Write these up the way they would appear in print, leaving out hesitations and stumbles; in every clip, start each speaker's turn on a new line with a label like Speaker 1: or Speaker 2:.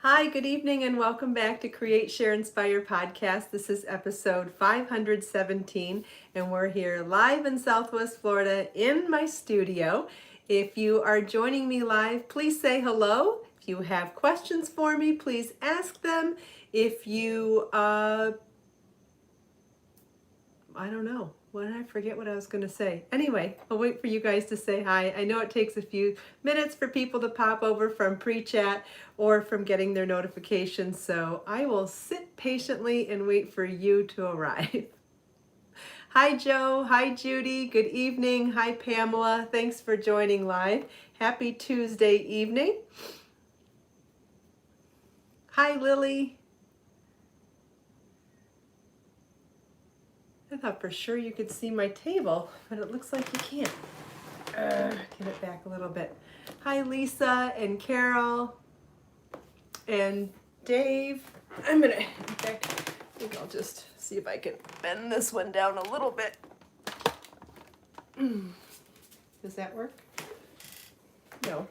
Speaker 1: Hi, good evening, and welcome back to Create, Share, Inspire podcast. This is episode 517, and we're here live in Southwest Florida in my studio. If you are joining me live, please say hello. If you have questions for me, please ask them. If you, I don't know. What did I forget what I was going to say? Anyway, I'll wait for you guys to say hi. I know it takes a few minutes for people to pop over from pre-chat or from getting their notifications, so I will sit patiently and wait for you to arrive. Hi Joe, hi Judy, good evening. Hi Pamela, thanks for joining live. Happy Tuesday evening. Hi Lily. I thought for sure you could see my table, but it looks like you can't. Get it back a little bit. Hi Lisa and Carol and Dave. In fact, I think I'll just see if I can bend this one down a little bit. Does that work? No.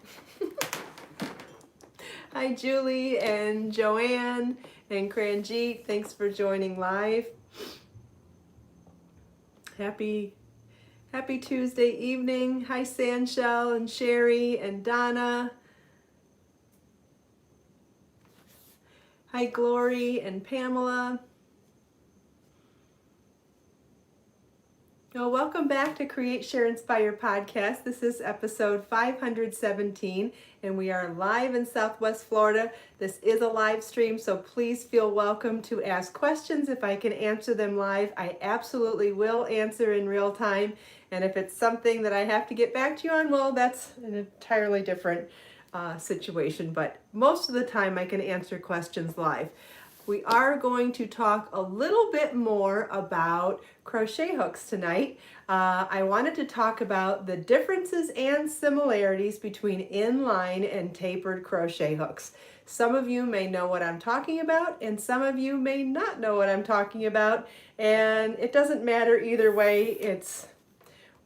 Speaker 1: Hi Julie and Joanne and Cranjeet. Thanks for joining live. Happy Tuesday evening. Hi Sandshell and Sherry and Donna. Hi Glory and Pamela. Well, welcome back to Create, Share, Inspire podcast. This is episode 517, and we are live in Southwest Florida. This is a live stream, so please feel welcome to ask questions. If I can answer them live, I absolutely will answer in real time. And if it's something that I have to get back to you on, well, that's an entirely different situation. But most of the time, I can answer questions live. We are going to talk a little bit more about crochet hooks tonight. I wanted to talk about the differences and similarities between inline and tapered crochet hooks. Some of you may know what I'm talking about, and some of you may not know what I'm talking about, and it doesn't matter either way.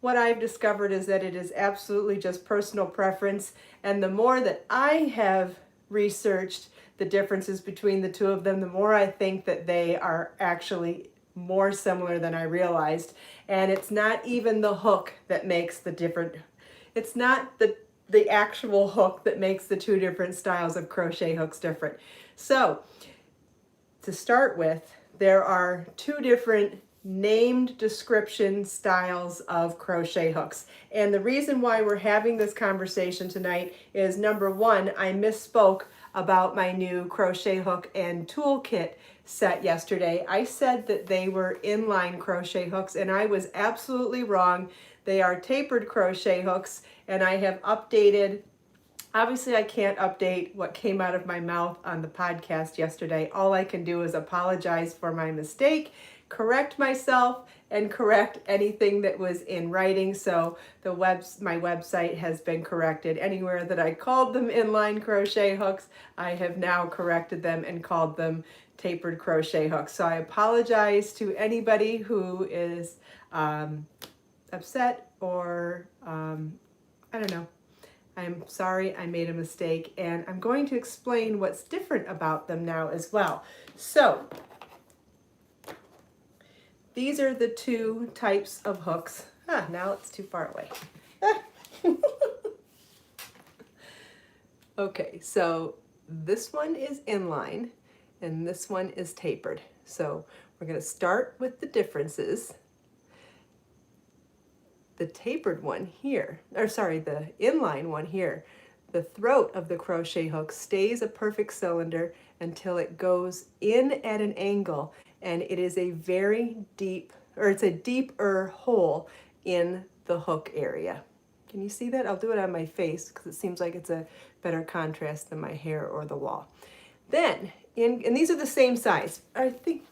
Speaker 1: What I've discovered is that it is absolutely just personal preference, and the more that I have researched the differences between the two of them, the more I think that they are actually more similar than I realized. And it's not even the hook that makes the different, it's not the actual hook that makes the two different styles of crochet hooks different. So to start with, there are two different named description styles of crochet hooks. And the reason why we're having this conversation tonight is, number one, I misspoke about my new crochet hook and toolkit set yesterday. I said that they were inline crochet hooks, and I was absolutely wrong. They are tapered crochet hooks, and I have updated. Obviously, I can't update what came out of my mouth on the podcast yesterday. All I can do is apologize for my mistake, correct myself, and correct anything that was in writing. So my website has been corrected. Anywhere that I called them inline crochet hooks, I have now corrected them and called them tapered crochet hooks. So I apologize to anybody who is upset or I don't know. I'm sorry, I made a mistake, and I'm going to explain what's different about them now as well. So these are the two types of hooks. Now it's too far away. Okay, so this one is inline and this one is tapered. So we're going to start with the differences. The tapered one here, the inline one here, the throat of the crochet hook stays a perfect cylinder until it goes in at an angle, and it is a very deep, or it's a deeper hole in the hook area. Can you see that? I'll do it on my face because it seems like it's a better contrast than my hair or the wall. Then, and these are the same size, I think,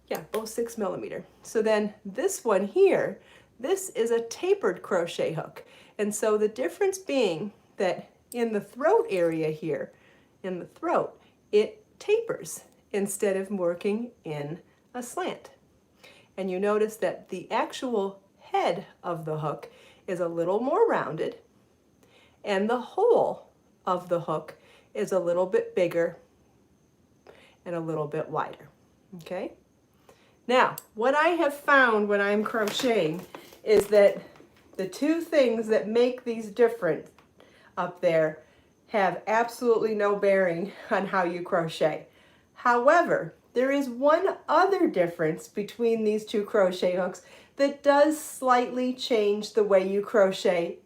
Speaker 1: yeah, both 6 millimeter. So then this one here, this is a tapered crochet hook. And so the difference being that in the throat area here, in the throat, it tapers instead of working in a slant. And you notice that the actual head of the hook is a little more rounded, and the hole of the hook is a little bit bigger and a little bit wider, okay? Now, what I have found when I'm crocheting is that the two things that make these different up there have absolutely no bearing on how you crochet. However, there is one other difference between these two crochet hooks that does slightly change the way you crochet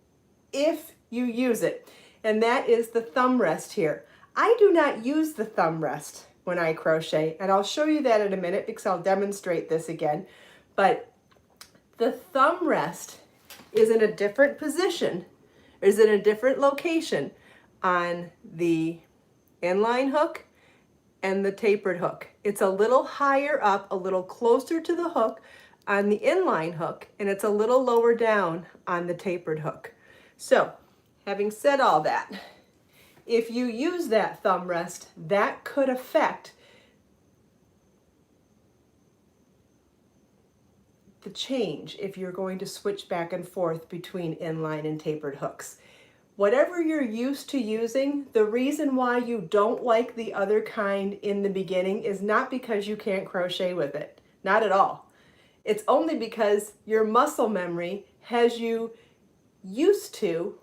Speaker 1: if you use it, and that is the thumb rest here. I do not use the thumb rest when I crochet, and I'll show you that in a minute because I'll demonstrate this again, but the thumb rest is in a different position, is in a different location on the inline hook and the tapered hook. It's a little higher up, a little closer to the hook on the inline hook, and it's a little lower down on the tapered hook. So, having said all that, if you use that thumb rest, that could affect the change if you're going to switch back and forth between inline and tapered hooks. Whatever you're used to using, the reason why you don't like the other kind in the beginning is not because you can't crochet with it. Not at all. It's only because your muscle memory has you used to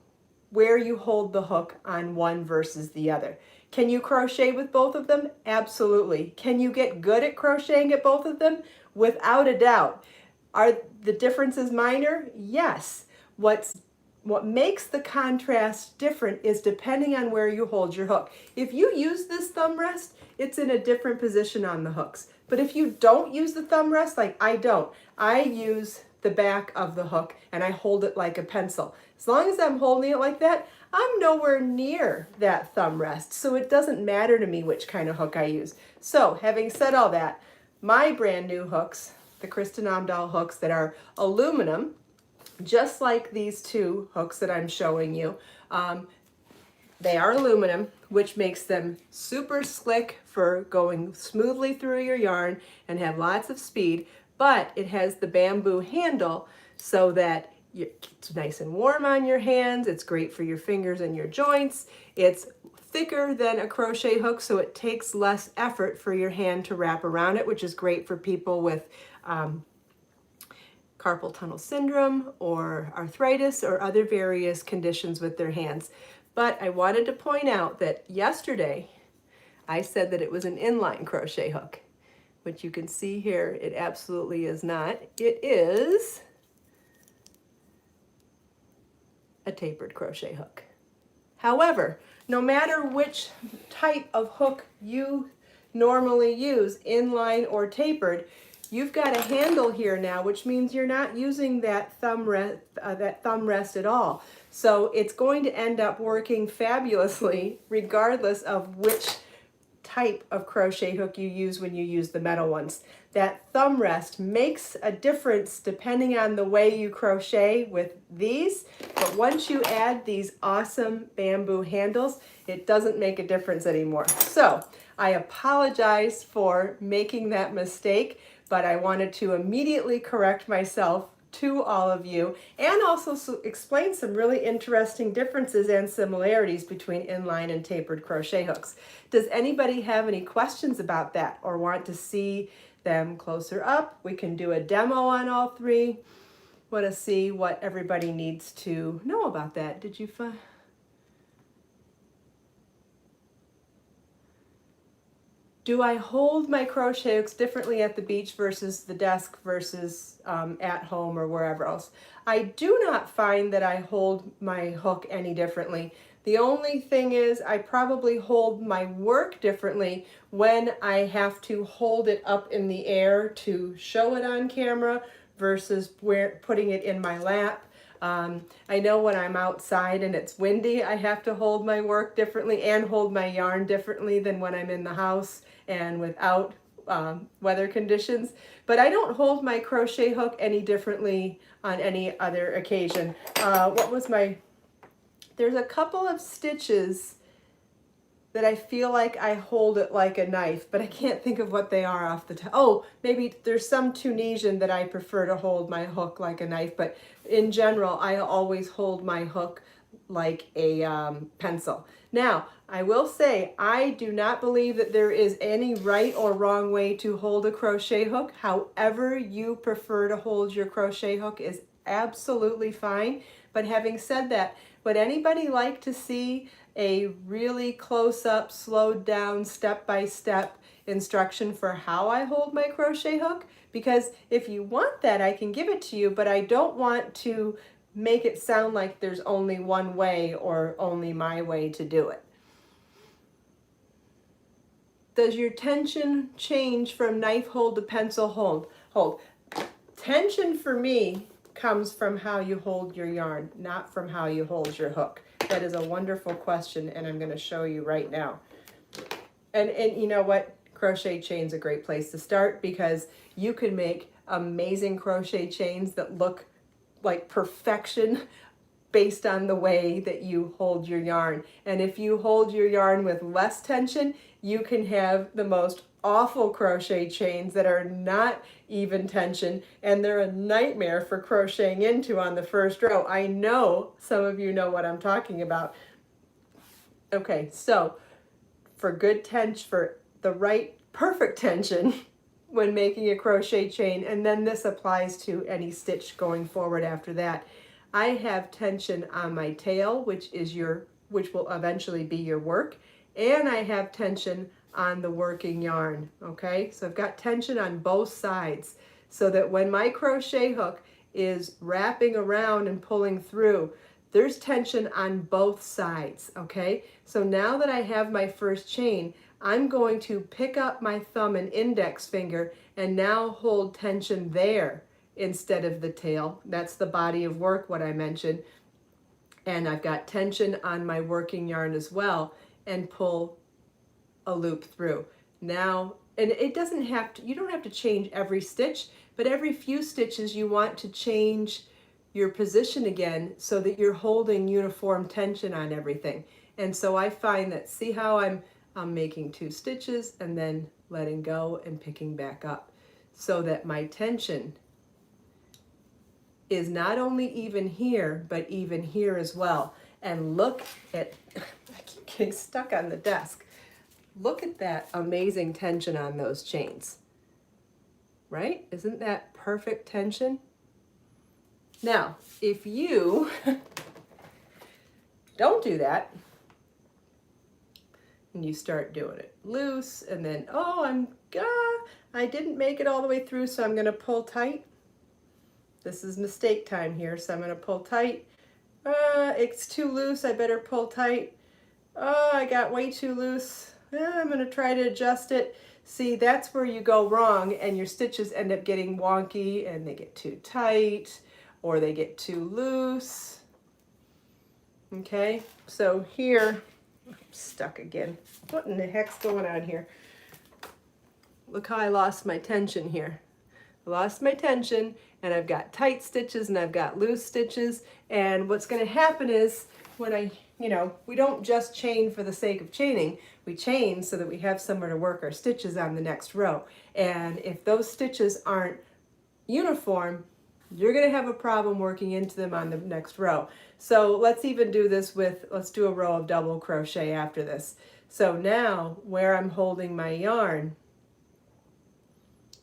Speaker 1: where you hold the hook on one versus the other. Can you crochet with both of them? Absolutely. Can you get good at crocheting at both of them? Without a doubt. Are the differences minor? Yes. What makes the contrast different is depending on where you hold your hook. If you use this thumb rest, it's in a different position on the hooks. But if you don't use the thumb rest, like I don't, I use the back of the hook and I hold it like a pencil. As long as I'm holding it like that, I'm nowhere near that thumb rest, so it doesn't matter to me which kind of hook I use. So, having said all that, my brand new hooks, the Kristin Omdahl hooks that are aluminum, just like these two hooks that I'm showing you, they are aluminum, which makes them super slick for going smoothly through your yarn and have lots of speed, but it has the bamboo handle so that it's nice and warm on your hands. It's great for your fingers and your joints. It's thicker than a crochet hook, so it takes less effort for your hand to wrap around it, which is great for people with carpal tunnel syndrome or arthritis or other various conditions with their hands. But I wanted to point out that yesterday I said that it was an inline crochet hook, which you can see here, it absolutely is not. It is a tapered crochet hook. However, no matter which type of hook you normally use, inline or tapered, you've got a handle here now, which means you're not using that thumb rest at all. So it's going to end up working fabulously regardless of which type of crochet hook you use when you use the metal ones. That thumb rest makes a difference depending on the way you crochet with these, but once you add these awesome bamboo handles, it doesn't make a difference anymore. So I apologize for making that mistake, but I wanted to immediately correct myself to all of you and also explain some really interesting differences and similarities between inline and tapered crochet hooks. Does anybody have any questions about that or want to see them closer up? We can do a demo on all three. Want to see what everybody needs to know about that. Did you find? Do I hold my crochet hooks differently at the beach versus the desk versus at home or wherever else? I do not find that I hold my hook any differently. The only thing is I probably hold my work differently when I have to hold it up in the air to show it on camera versus putting it in my lap. I know when I'm outside and it's windy, I have to hold my work differently and hold my yarn differently than when I'm in the house and without weather conditions. But I don't hold my crochet hook any differently on any other occasion. There's a couple of stitches that I feel like I hold it like a knife, but I can't think of what they are off the top. Oh, maybe there's some Tunisian that I prefer to hold my hook like a knife, but in general, I always hold my hook like a pencil. Now, I will say, I do not believe that there is any right or wrong way to hold a crochet hook. However you prefer to hold your crochet hook is absolutely fine. But having said that, would anybody like to see a really close-up, slowed down, step-by-step instruction for how I hold my crochet hook? Because if you want that, I can give it to you, but I don't want to make it sound like there's only one way or only my way to do it. Does your tension change from knife hold to pencil hold? Tension for me comes from how you hold your yarn, not from how you hold your hook. That is a wonderful question, and I'm going to show you right now. And you know what? Crochet chain's a great place to start, because you can make amazing crochet chains that look like perfection based on the way that you hold your yarn. And if you hold your yarn with less tension, you can have the most awful crochet chains that are not even tension, and they're a nightmare for crocheting into on the first row. I know some of you know what I'm talking about. Okay, so for good tension, for the right perfect tension when making a crochet chain, and then this applies to any stitch going forward after that, I have tension on my tail, which will eventually be your work, and I have tension on the working yarn. Okay, so I've got tension on both sides, so that when my crochet hook is wrapping around and pulling through, there's tension on both sides. Okay, so now that I have my first chain, I'm going to pick up my thumb and index finger and now hold tension there instead of the tail. That's the body of work, what I mentioned. And I've got tension on my working yarn as well, and pull a loop through. Now, and it doesn't have to, you don't have to change every stitch, but every few stitches you want to change your position again so that you're holding uniform tension on everything. And so I find that, see how I'm making 2 stitches and then letting go and picking back up, so that my tension is not only even here, but even here as well. And look at, I keep getting stuck on the desk. Look at that amazing tension on those chains, right? Isn't that perfect tension? Now, if you don't do that, and you start doing it loose, and then, oh, I didn't make it all the way through, so I'm gonna pull tight. This is mistake time here, so I'm gonna pull tight. It's too loose, I better pull tight. Oh, I got way too loose. I'm gonna try to adjust it. See, that's where you go wrong, and your stitches end up getting wonky, and they get too tight, or they get too loose. Okay, so here, I'm stuck again. What in the heck's going on here? Look how I lost my tension here. I lost my tension, and I've got tight stitches and I've got loose stitches. And what's going to happen is, when we don't just chain for the sake of chaining. We chain so that we have somewhere to work our stitches on the next row. And if those stitches aren't uniform, you're going to have a problem working into them on the next row. So let's even do this with, let's do a row of double crochet after this. So now where I'm holding my yarn,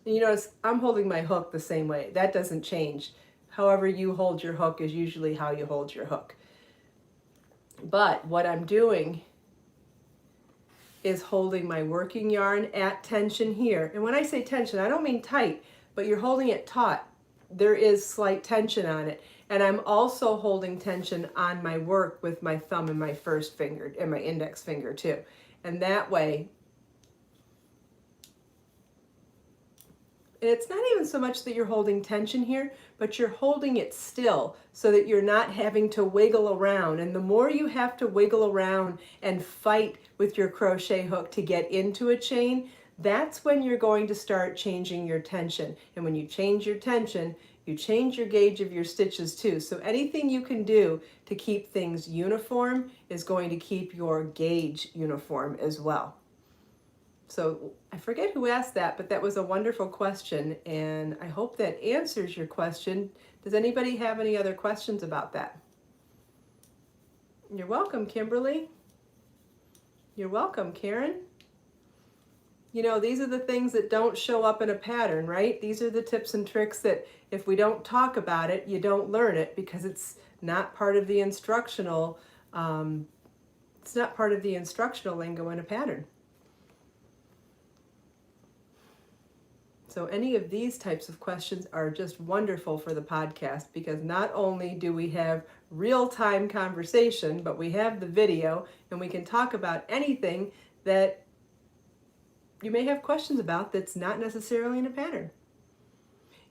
Speaker 1: you notice I'm holding my hook the same way. That doesn't change. However you hold your hook is usually how you hold your hook. But what I'm doing is holding my working yarn at tension here. And when I say tension, I don't mean tight, but you're holding it taut. There is slight tension on it. And I'm also holding tension on my work with my thumb and my first finger and my index finger too. And that way, and it's not even so much that you're holding tension here, but you're holding it still so that you're not having to wiggle around. And the more you have to wiggle around and fight with your crochet hook to get into a chain, that's when you're going to start changing your tension. And when you change your tension, you change your gauge of your stitches too. So anything you can do to keep things uniform is going to keep your gauge uniform as well. So I forget who asked that, but that was a wonderful question, and I hope that answers your question. Does anybody have any other questions about that? You're welcome, Kimberly. You're welcome, Karen. You know, these are the things that don't show up in a pattern, right? These are the tips and tricks that if we don't talk about it, you don't learn it because it's not part of the instructional, it's not part of the instructional lingo in a pattern. So any of these types of questions are just wonderful for the podcast because not only do we have real-time conversation, but we have the video and we can talk about anything that you may have questions about that's not necessarily in a pattern.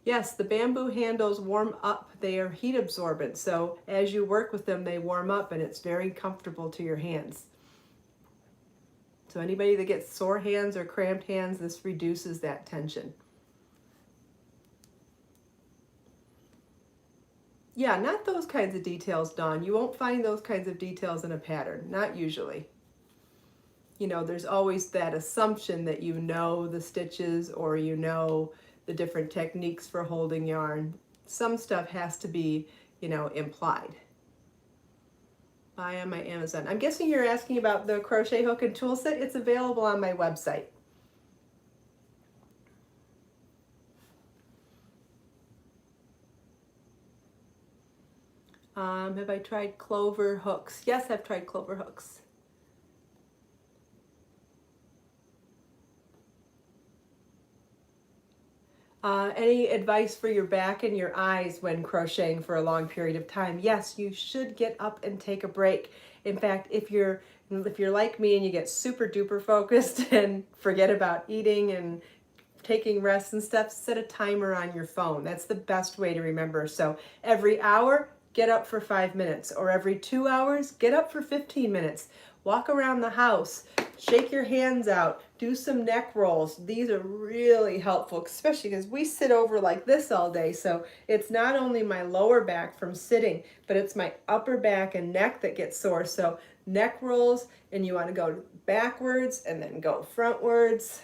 Speaker 1: Yes, the bamboo handles warm up. They are heat absorbent. So as you work with them, they warm up and it's very comfortable to your hands. So anybody that gets sore hands or cramped hands, this reduces that tension. Yeah, not those kinds of details, Dawn. You won't find those kinds of details in a pattern, not usually. You know, there's always that assumption that you know the stitches or you know the different techniques for holding yarn. Some stuff has to be, you know, implied. Buy on my Amazon. I'm guessing you're asking about the crochet hook and tool set. It's available on my website. Have I tried clover hooks? Yes, I've tried clover hooks. Any advice for your back and your eyes when crocheting for a long period of time? Yes, you should get up and take a break. In fact, if you're like me and you get super duper focused and forget about eating and taking rests and stuff, set a timer on your phone. That's the best way to remember. So every hour, get up for 5 minutes, or every 2 hours, get up for 15 minutes. Walk around the house, shake your hands out, do some neck rolls. These are really helpful, especially because we sit over like this all day. So it's not only my lower back from sitting, but it's my upper back and neck that gets sore. So neck rolls, and you want to go backwards and then go frontwards.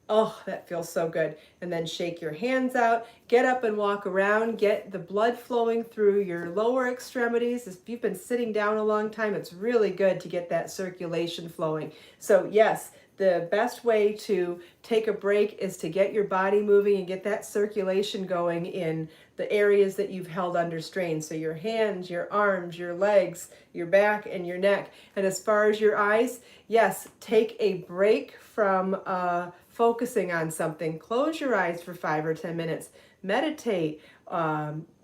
Speaker 1: Oh, that feels so good. And then shake your hands out, get up and walk around, get the blood flowing through your lower extremities. If you've been sitting down a long time, it's really good to get that circulation flowing. So yes, the best way to take a break is to get your body moving and get that circulation going in the areas that you've held under strain. So your hands, your arms, your legs, your back, and your neck. And as far as your eyes, yes, take a break from focusing on something. Close your eyes for 5 or 10 minutes. Meditate.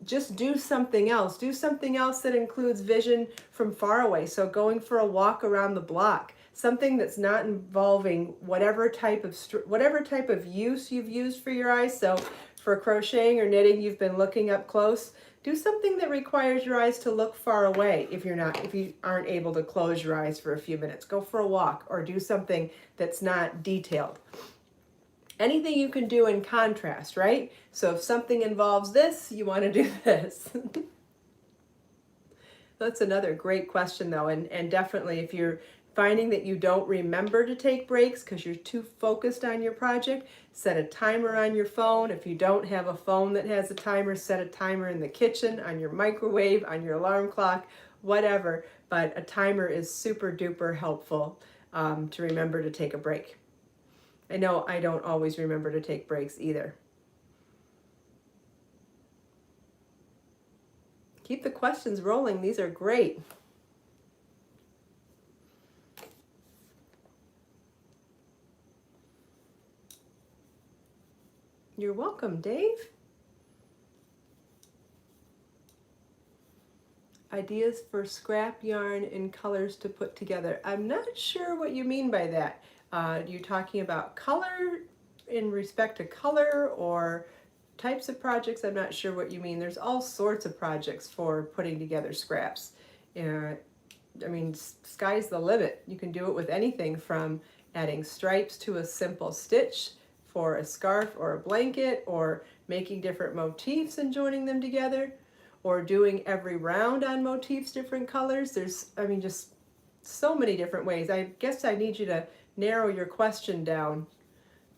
Speaker 1: Just do something else. Do something else that includes vision from far away. So going for a walk around the block. Something that's not involving whatever type of use you've used for your eyes. So for crocheting or knitting, you've been looking up close. Do something that requires your eyes to look far away if you aren't able to close your eyes for a few minutes. Go for a walk or do something that's not detailed. Anything you can do in contrast, right? So if something involves this, you want to do this. That's another great question though, and definitely if you're finding that you don't remember to take breaks because you're too focused on your project, set a timer on your phone. If you don't have a phone that has a timer, set a timer in the kitchen, on your microwave, on your alarm clock, whatever. But a timer is super duper helpful to remember to take a break. I know I don't always remember to take breaks either. Keep the questions rolling. These are great. You're welcome, Dave. Ideas for scrap yarn and colors to put together. I'm not sure what you mean by that. You're talking about color in respect to color or types of projects? I'm not sure what you mean. There's all sorts of projects for putting together scraps. I mean, sky's the limit. You can do it with anything from adding stripes to a simple stitch for a scarf or a blanket, or making different motifs and joining them together, or doing every round on motifs different colors. There's, I mean, just so many different ways. I guess I need you to narrow your question down.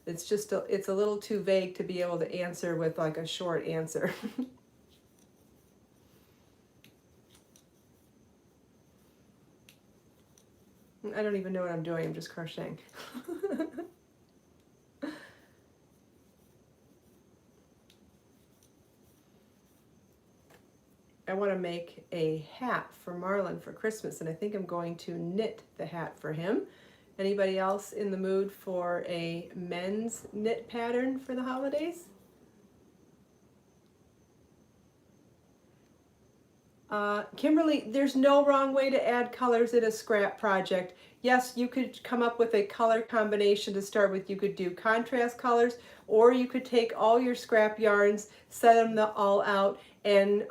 Speaker 1: It's just it's a little too vague to be able to answer with like a short answer. I don't even know what I'm doing, I'm just crocheting. I want to make a hat for Marlon for Christmas, and I think I'm going to knit the hat for him. Anybody else in the mood for a men's knit pattern for the holidays? Kimberly, there's no wrong way to add colors in a scrap project. Yes, you could come up with a color combination to start with. You could do contrast colors, or you could take all your scrap yarns, set them all out, and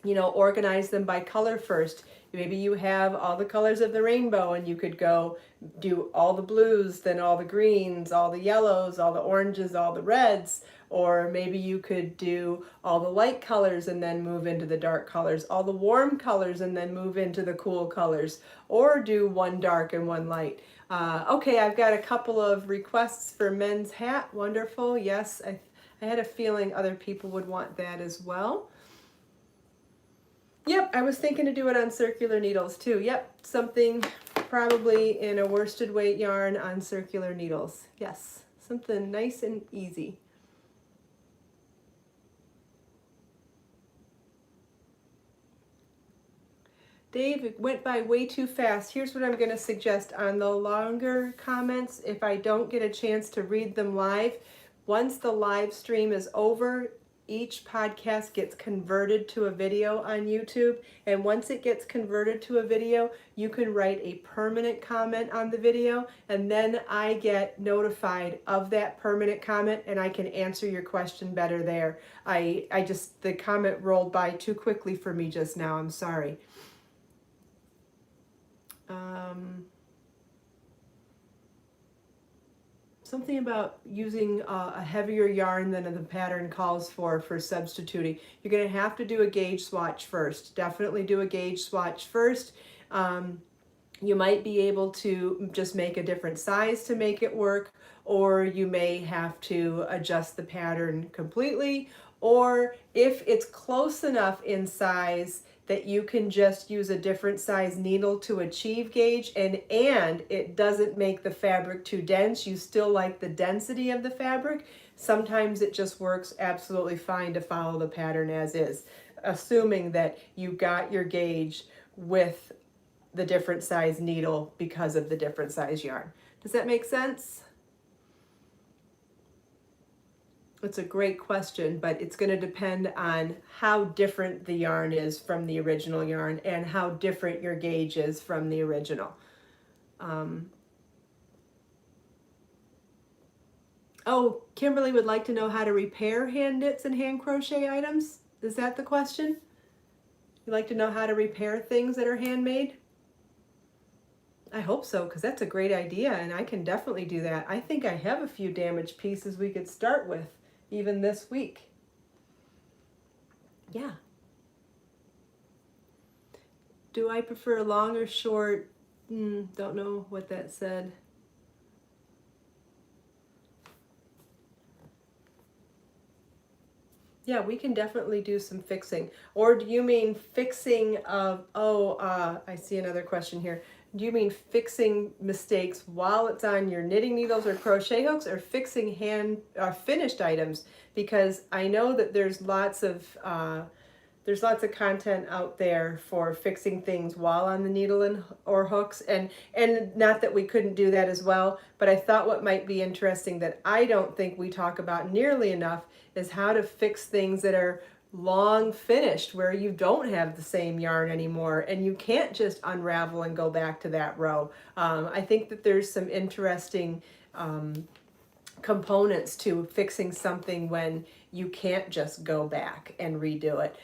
Speaker 1: organize them by color first. Maybe you have all the colors of the rainbow, and you could go do all the blues, then all the greens, all the yellows, all the oranges, all the reds. Or maybe you could do all the light colors and then move into the dark colors, all the warm colors and then move into the cool colors, or do one dark and one light. Okay, I've got a couple of requests for men's hat. Wonderful. Yes, I had a feeling other people would want that as well. Yep, I was thinking to do it on circular needles too. Yep, something probably in a worsted weight yarn on circular needles. Yes, something nice and easy. Dave, it went by way too fast. Here's what I'm going to suggest on the longer comments. If I don't get a chance to read them live, once the live stream is over, each podcast gets converted to a video on YouTube. And once it gets converted to a video, you can write a permanent comment on the video, and then I get notified of that permanent comment and I can answer your question better there. The comment rolled by too quickly for me just now. I'm sorry. Something about using a heavier yarn than the pattern calls for substituting. You're going to have to do a gauge swatch first. Definitely do a gauge swatch first. You might be able to just make a different size to make it work, or you may have to adjust the pattern completely, or if it's close enough in size that you can just use a different size needle to achieve gauge, and it doesn't make the fabric too dense. You still like the density of the fabric. Sometimes it just works absolutely fine to follow the pattern as is, assuming that you got your gauge with the different size needle because of the different size yarn. Does that make sense? It's a great question, but it's going to depend on how different the yarn is from the original yarn and how different your gauge is from the original. Oh, Kimberly would like to know how to repair hand knits and hand crochet items. Is that the question? You'd like to know how to repair things that are handmade? I hope so, because that's a great idea, and I can definitely do that. I think I have a few damaged pieces we could start with even this week. Yeah. Do I prefer long or short? Don't know what that said. Yeah, we can definitely do some fixing. Or do you mean fixing of, I see another question here. Do you mean fixing mistakes while it's on your knitting needles or crochet hooks, or fixing finished items? Because I know that there's lots of content out there for fixing things while on the needle or hooks, and not that we couldn't do that as well, but I thought what might be interesting that I don't think we talk about nearly enough is how to fix things that are long finished, where you don't have the same yarn anymore and you can't just unravel and go back to that row. I think that there's some interesting components to fixing something when you can't just go back and redo it,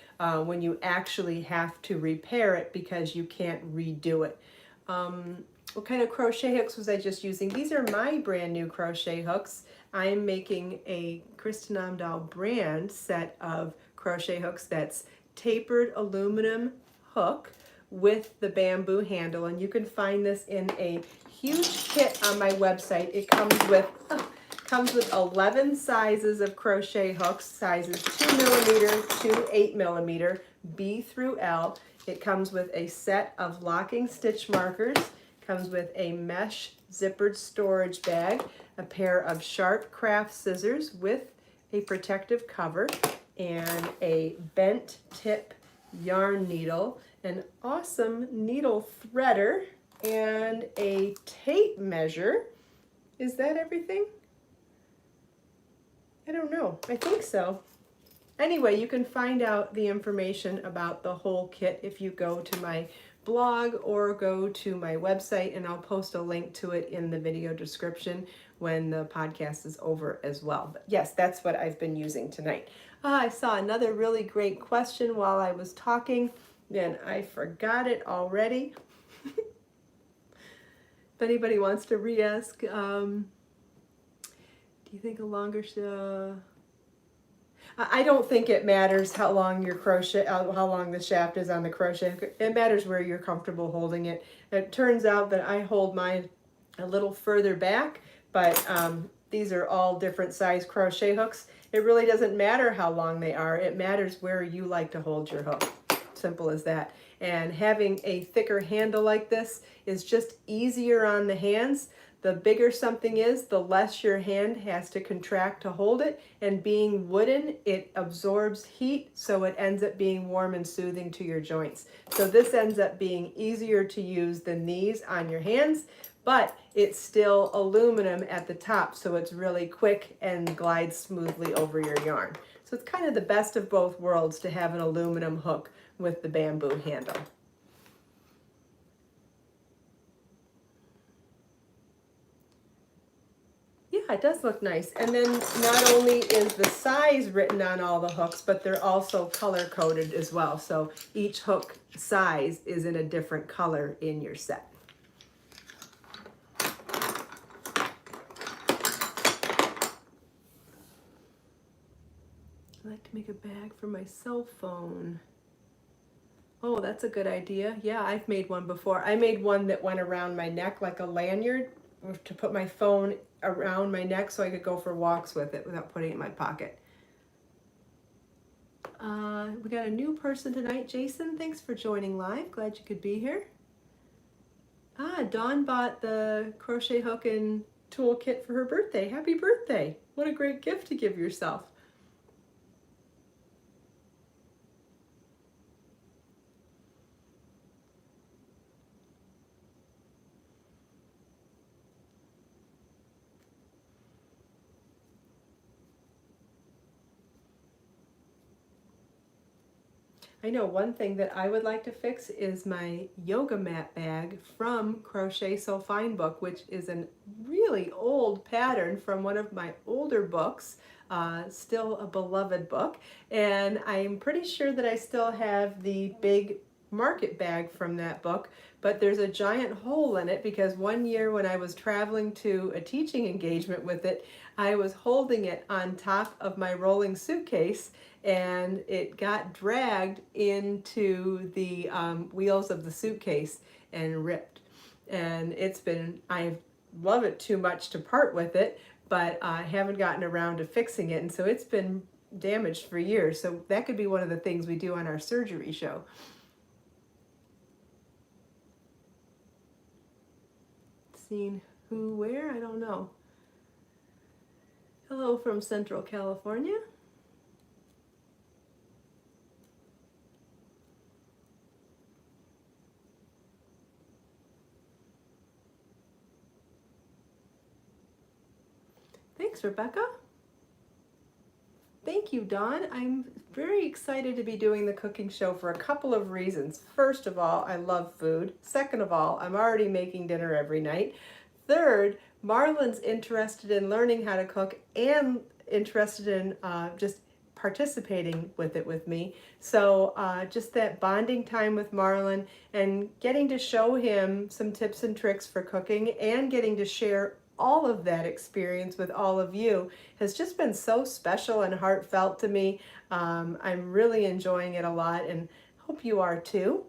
Speaker 1: when you actually have to repair it because you can't redo it. What kind of crochet hooks was I just using? These are my brand new crochet hooks. I'm making a Kristin Omdahl brand set of crochet hooks that's tapered aluminum hook with the bamboo handle, and you can find this in a huge kit on my website. It comes with 11 sizes of crochet hooks, sizes 2mm to 8mm, B through L. It comes with a set of locking stitch markers. Comes with a mesh zippered storage bag, a pair of sharp craft scissors with a protective cover, and a bent tip yarn needle, an awesome needle threader, and a tape measure. Is that everything? I don't know. I think so. Anyway, you can find out the information about the whole kit if you go to my blog or go to my website, and I'll post a link to it in the video description when the podcast is over as well. But yes, that's what I've been using tonight. I saw another really great question while I was talking, and I forgot it already. If anybody wants to re-ask, do you think a longer I don't think it matters how long your crochet, how long the shaft is on the crochet. It matters where you're comfortable holding it. It turns out that I hold mine a little further back, but these are all different size crochet hooks. It really doesn't matter how long they are. It matters where you like to hold your hook. Simple as that. And having a thicker handle like this is just easier on the hands. The bigger something is, the less your hand has to contract to hold it. And being wooden, it absorbs heat, so it ends up being warm and soothing to your joints. So this ends up being easier to use than these on your hands, but it's still aluminum at the top, so it's really quick and glides smoothly over your yarn. So it's kind of the best of both worlds to have an aluminum hook with the bamboo handle. Yeah, it does look nice. And then not only is the size written on all the hooks, but they're also color coded as well. So each hook size is in a different color in your set. I like to make a bag for my cell phone. Oh, that's a good idea. Yeah, I've made one before. I made one that went around my neck like a lanyard to put my phone around my neck so I could go for walks with it without putting it in my pocket. We got a new person tonight. Jason, thanks for joining live. Glad you could be here. Dawn bought the crochet hook and tool kit for her birthday. Happy birthday. What a great gift to give yourself. I know one thing that I would like to fix is my yoga mat bag from Crochet So Fine book, which is a really old pattern from one of my older books, still a beloved book. And I'm pretty sure that I still have the big market bag from that book, but there's a giant hole in it because one year when I was traveling to a teaching engagement with it, I was holding it on top of my rolling suitcase, and it got dragged into the wheels of the suitcase and ripped. And I love it too much to part with it, but I haven't gotten around to fixing it, and so it's been damaged for years. So that could be one of the things we do on our surgery show. Seen who, where, I don't know. Hello from Central California. Thanks, Rebecca. Thank you, Dawn. I'm very excited to be doing the cooking show for a couple of reasons. First of all, I love food. Second of all, I'm already making dinner every night. Third, Marlon's interested in learning how to cook and interested in just participating with it with me. So just that bonding time with Marlon and getting to show him some tips and tricks for cooking and getting to share all of that experience with all of you has just been so special and heartfelt to me. I'm really enjoying it a lot and hope you are too.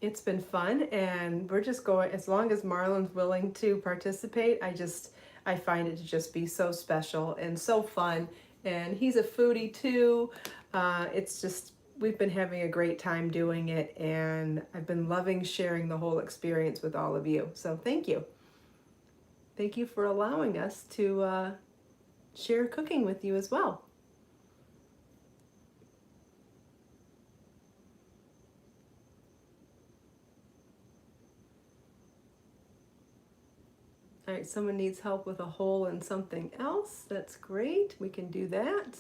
Speaker 1: It's been fun, and we're just going, as long as Marlon's willing to participate, I find it to just be so special and so fun. And he's a foodie too. It's just we've been having a great time doing it, and I've been loving sharing the whole experience with all of you. So thank you. Thank you for allowing us to share cooking with you as well. All right, someone needs help with a hole in something else. That's great. We can do that.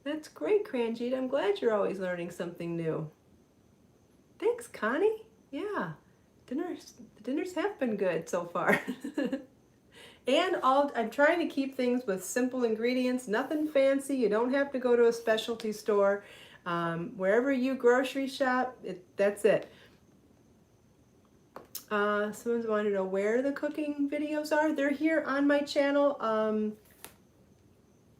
Speaker 1: That's great, Cranjeet. I'm glad you're always learning something new. Thanks, Connie. Yeah, the dinners have been good so far. And I'm trying to keep things with simple ingredients, nothing fancy. You don't have to go to a specialty store. Wherever you grocery shop, that's it. Someone's wanted to know where the cooking videos are. They're here on my channel.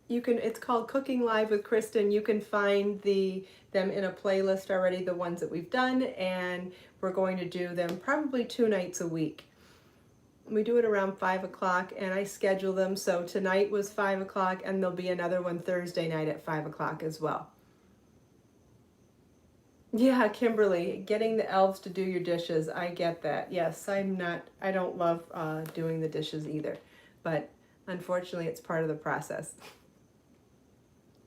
Speaker 1: It's called Cooking Live with Kristin. You can find them in a playlist already, the ones that we've done, and we're going to do them probably 2 nights a week. We do it around 5 o'clock, and I schedule them. So tonight was 5 o'clock, and there'll be another one Thursday night at 5 o'clock as well. Yeah, Kimberly, getting the elves to do your dishes. I get that. Yes, I don't love doing the dishes either, but unfortunately it's part of the process.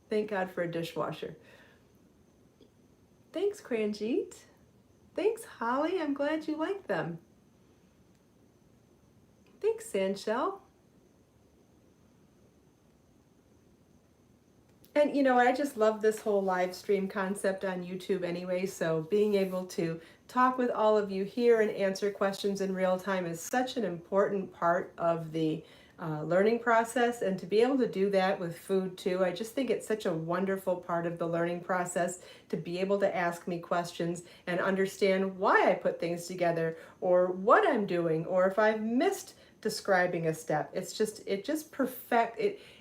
Speaker 1: Thank God for a dishwasher. Thanks, Cranjeet. Thanks, Holly. I'm glad you like them. Thanks, Sandshell. And you know, I just love this whole live stream concept on YouTube anyway, so being able to talk with all of you here and answer questions in real time is such an important part of the learning process, and to be able to do that with food too, I just think it's such a wonderful part of the learning process to be able to ask me questions and understand why I put things together or what I'm doing or if I've missed describing a step.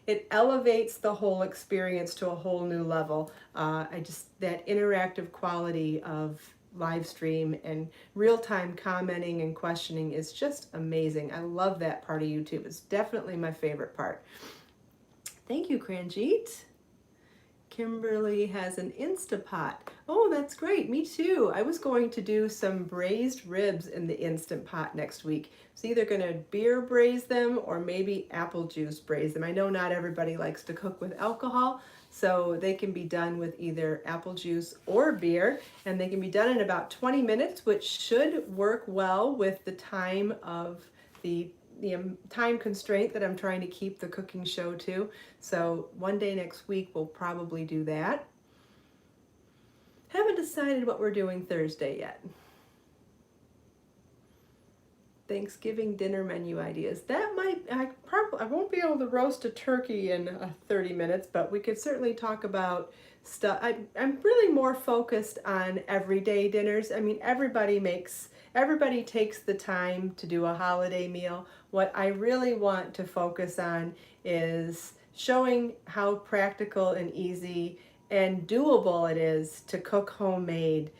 Speaker 1: It elevates the whole experience to a whole new level. That interactive quality of live stream and real-time commenting and questioning is just amazing. I love that part of YouTube. It's definitely my favorite part. Thank you, Cranjeet. Kimberly has an Instapot. Oh, that's great. Me too. I was going to do some braised ribs in the Instant Pot next week. So either going to beer braise them or maybe apple juice braise them. I know not everybody likes to cook with alcohol, so they can be done with either apple juice or beer, and they can be done in about 20 minutes, which should work well with the time of the time constraint that I'm trying to keep the cooking show to. So one day next week we'll probably do that. Haven't decided what we're doing Thursday yet. Thanksgiving dinner menu ideas. I won't be able to roast a turkey in 30 minutes, but we could certainly talk about stuff. I'm really more focused on everyday dinners. I mean, everybody takes the time to do a holiday meal. What I really want to focus on is showing how practical and easy and doable it is to cook homemade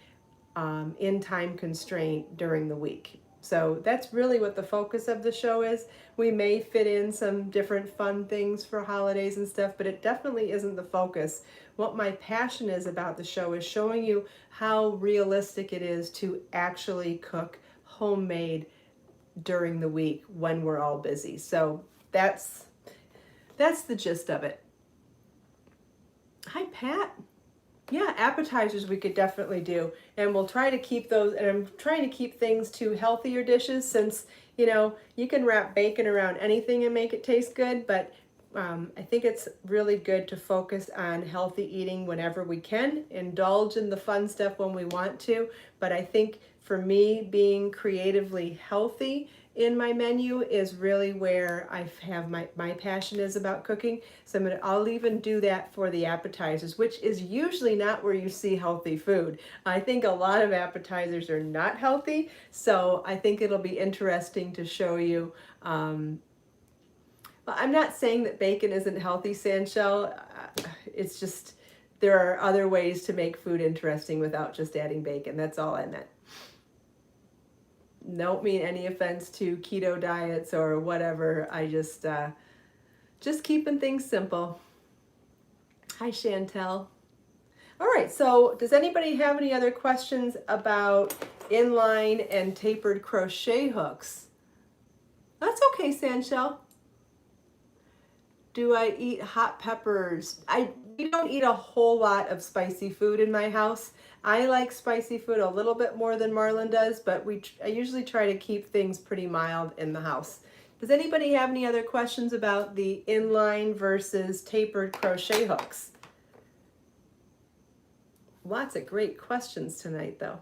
Speaker 1: in time constraint during the week. So that's really what the focus of the show is. We may fit in some different fun things for holidays and stuff, but it definitely isn't the focus. What my passion is about the show is showing you how realistic it is to actually cook homemade during the week when we're all busy. So that's the gist of it. Hi, Pat. Yeah, appetizers we could definitely do, and we'll try to keep those, and I'm trying to keep things to healthier dishes, since you can wrap bacon around anything and make it taste good, but I think it's really good to focus on healthy eating whenever we can, indulge in the fun stuff when we want to, but I think for me, being creatively healthy in my menu is really where I have my passion is about cooking. So I'll even do that for the appetizers, which is usually not where you see healthy food. I think a lot of appetizers are not healthy, so I think it'll be interesting to show you. I'm not saying that bacon isn't healthy, Sandshell. It's just there are other ways to make food interesting without just adding bacon. That's all I meant. Don't mean any offense to keto diets or whatever. I just keeping things simple. Hi, Chantel. All right, so does anybody have any other questions about inline and tapered crochet hooks? That's okay, Sandshell. Do I eat hot peppers? We don't eat a whole lot of spicy food in my house. I like spicy food a little bit more than Marlon does, but I usually try to keep things pretty mild in the house. Does anybody have any other questions about the inline versus tapered crochet hooks? Lots of great questions tonight, though.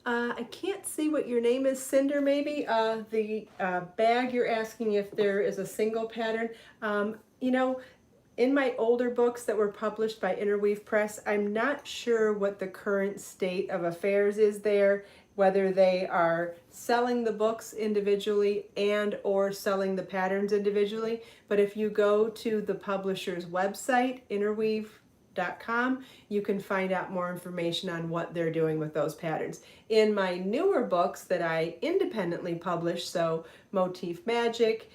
Speaker 1: I can't see what your name is, Cinder, maybe. The bag, you're asking if there is a single pattern. You know, in my older books that were published by Interweave Press, I'm not sure what the current state of affairs is there, whether they are selling the books individually and or selling the patterns individually. But if you go to the publisher's website, interweave.com, you can find out more information on what they're doing with those patterns. In my newer books that I independently publish, so Motif Magic,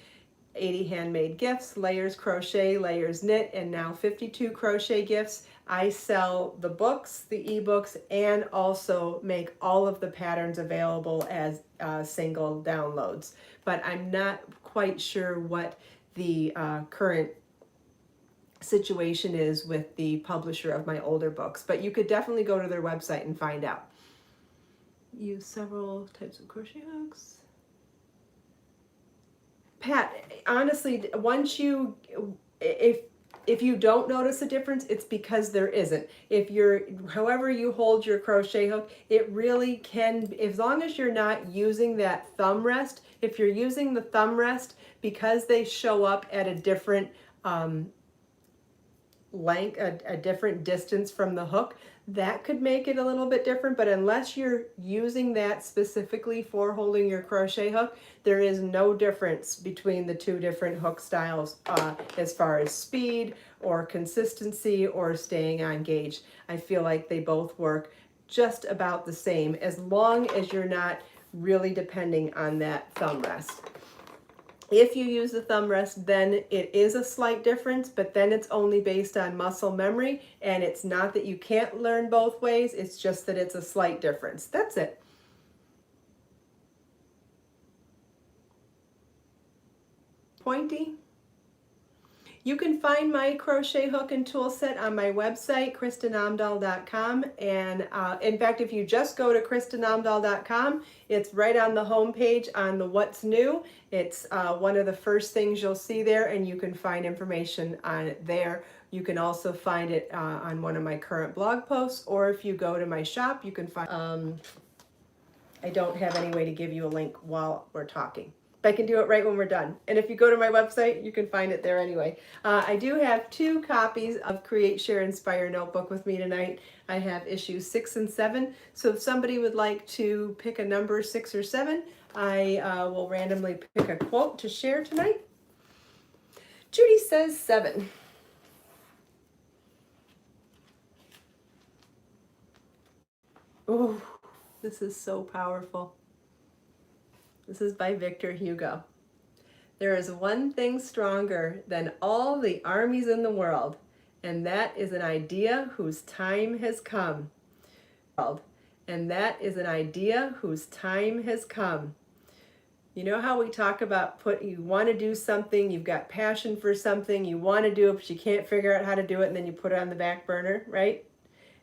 Speaker 1: 80 Handmade Gifts, Layers Crochet, Layers Knit, and now 52 Crochet Gifts, I sell the books, the ebooks, and also make all of the patterns available as single downloads. But I'm not quite sure what the current situation is with the publisher of my older books, but you could definitely go to their website and find out. Use several types of crochet hooks. Pat, honestly, once you, if you don't notice a difference, it's because there isn't. If you're, however you hold your crochet hook, it really can, as long as you're not using that thumb rest, if you're using the thumb rest, because they show up at a different length, a different distance from the hook, that could make it a little bit different. But unless you're using that specifically for holding your crochet hook, there is no difference between the two different hook styles as far as speed or consistency or staying on gauge. I feel like they both work just about the same as long as you're not really depending on that thumb rest. If you use the thumb rest, then it is a slight difference, but then it's only based on muscle memory, and it's not that you can't learn both ways, it's just that it's a slight difference. That's it. Pointy. You can find my crochet hook and tool set on my website, kristinomdahl.com. And in fact, if you just go to kristinomdahl.com, it's right on the home page on the What's New. It's one of the first things you'll see there, and you can find information on it there. You can also find it on one of my current blog posts, or if you go to my shop, you can find, I don't have any way to give you a link while we're talking. I can do it right when we're done. And if you go to my website, you can find it there anyway. I do have 2 copies of Create, Share, Inspire Notebook with me tonight. I have issues 6 and 7. So if somebody would like to pick a number 6 or 7, I will randomly pick a quote to share tonight. Judy says 7. Oh, this is so powerful. This is by Victor Hugo. There is one thing stronger than all the armies in the world, and that is an idea whose time has come. And that is an idea whose time has come. You know how we talk about you want to do something, you've got passion for something, you want to do it, but you can't figure out how to do it, and then you put it on the back burner, right?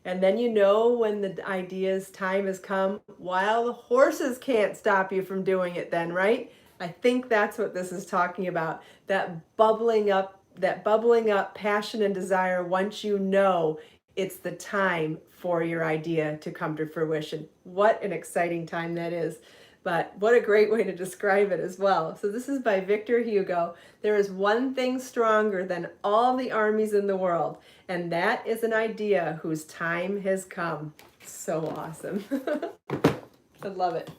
Speaker 1: And then you know when the idea's time has come, while the horses can't stop you from doing it then, right? I think that's what this is talking about. That bubbling up passion and desire once you know it's the time for your idea to come to fruition. What an exciting time that is. But what a great way to describe it as well. So this is by Victor Hugo. There is one thing stronger than all the armies in the world, and that is an idea whose time has come. So awesome. I love it.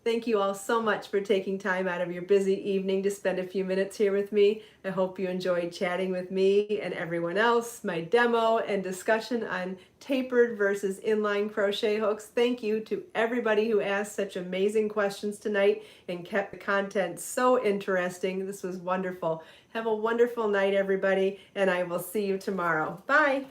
Speaker 1: Thank you all so much for taking time out of your busy evening to spend a few minutes here with me. I hope you enjoyed chatting with me and everyone else, my demo and discussion on tapered versus inline crochet hooks. Thank you to everybody who asked such amazing questions tonight and kept the content so interesting. This was wonderful. Have a wonderful night, everybody, and I will see you tomorrow. Bye.